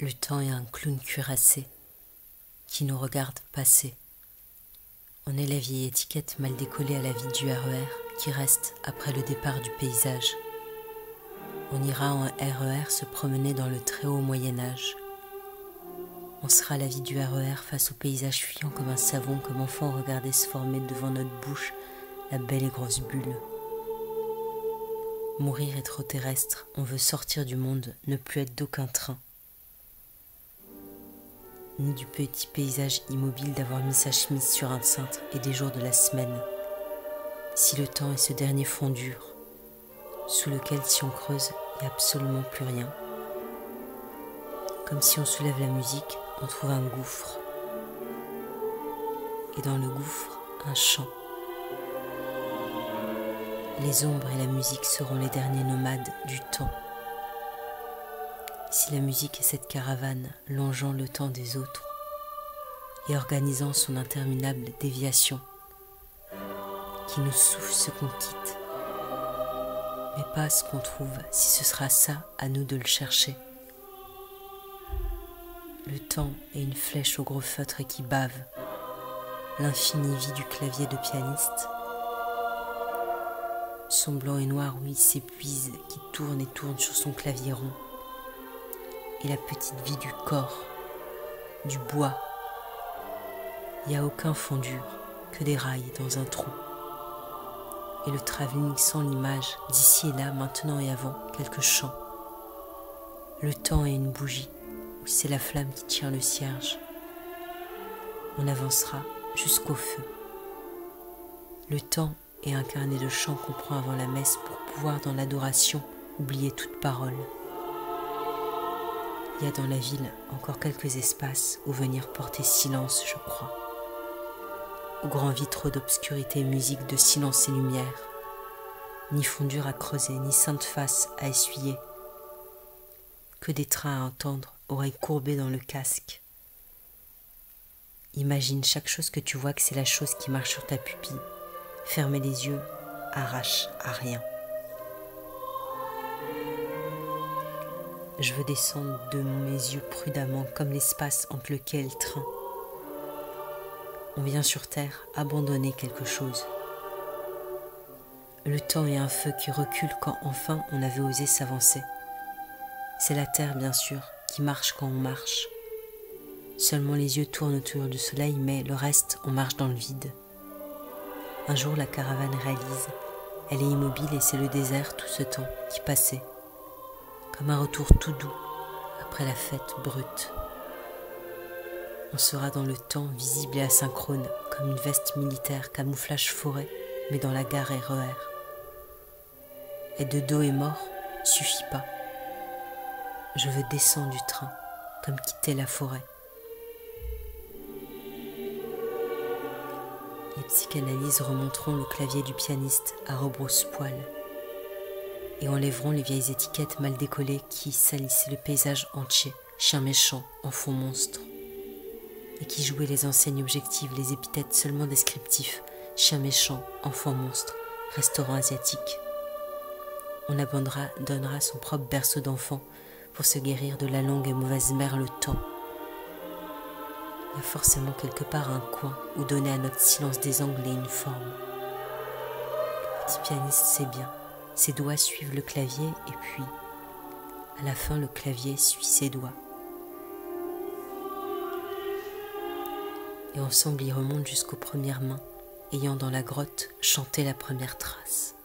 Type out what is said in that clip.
Le temps est un clown cuirassé qui nous regarde passer. On est la vieille étiquette mal décollée à la vie du RER qui reste après le départ du paysage. On ira en RER se promener dans le très haut Moyen-Âge. On sera la vie du RER face au paysage fuyant comme un savon, comme enfant regardait se former devant notre bouche la belle et grosse bulle. Mourir est trop terrestre, on veut sortir du monde, ne plus être d'aucun train. Ni du petit paysage immobile d'avoir mis sa chemise sur un cintre et des jours de la semaine. Si le temps est ce dernier fond dur, sous lequel si on creuse, il n'y a absolument plus rien. Comme si on soulève la musique, on trouve un gouffre. Et dans le gouffre, un chant. Les ombres et la musique seront les derniers nomades du temps. Si la musique est cette caravane longeant le temps des autres et organisant son interminable déviation, qui nous souffle ce qu'on quitte, mais pas ce qu'on trouve, si ce sera ça, à nous de le chercher. Le temps est une flèche au gros feutre qui bave, l'infinie vie du clavier de pianiste, son blanc et noir où il s'épuise, qui tourne et tourne sur son clavier rond, et la petite vie du corps, du bois. Il n'y a aucun fond dur, que des rails dans un trou. Et le travelling sans l'image, d'ici et là, maintenant et avant, quelques chants. Le temps est une bougie, où c'est la flamme qui tient le cierge. On avancera jusqu'au feu. Le temps est un carnet de chants qu'on prend avant la messe pour pouvoir, dans l'adoration, oublier toute parole. Il y a dans la ville encore quelques espaces où venir porter silence, je crois. Aux grands vitraux d'obscurité et musique de silence et lumière. Ni fondure à creuser, ni sainte face à essuyer. Que des trains à entendre, oreilles courbées dans le casque. Imagine chaque chose que tu vois que c'est la chose qui marche sur ta pupille. Fermer les yeux arrache à rien. Je veux descendre de mes yeux prudemment comme l'espace entre lequel le train. On vient sur terre abandonner quelque chose. Le temps est un feu qui recule quand enfin on avait osé s'avancer. C'est la terre bien sûr qui marche quand on marche. Seulement les yeux tournent autour du soleil, mais le reste on marche dans le vide. Un jour la caravane réalise, elle est immobile et c'est le désert tout ce temps qui passait. Comme un retour tout doux après la fête brute. On sera dans le temps visible et asynchrone, comme une veste militaire, camouflage forêt, mais dans la gare RER. Et de dos et mort suffit pas. Je veux descendre du train, comme quitter la forêt. Les psychanalyses remonteront le clavier du pianiste à rebrousse-poil et enlèveront les vieilles étiquettes mal décollées qui salissaient le paysage entier, chien méchant, enfant monstre, et qui jouaient les enseignes objectives, les épithètes seulement descriptifs, chien méchant, enfant monstre, restaurant asiatique. On donnera son propre berceau d'enfant pour se guérir de la longue et mauvaise mère le temps. Il y a forcément quelque part un coin où donner à notre silence des angles et une forme. Le petit pianiste sait bien. Ses doigts suivent le clavier et puis, à la fin, le clavier suit ses doigts. Et ensemble, ils remontent jusqu'aux premières mains, ayant dans la grotte chanté la première trace.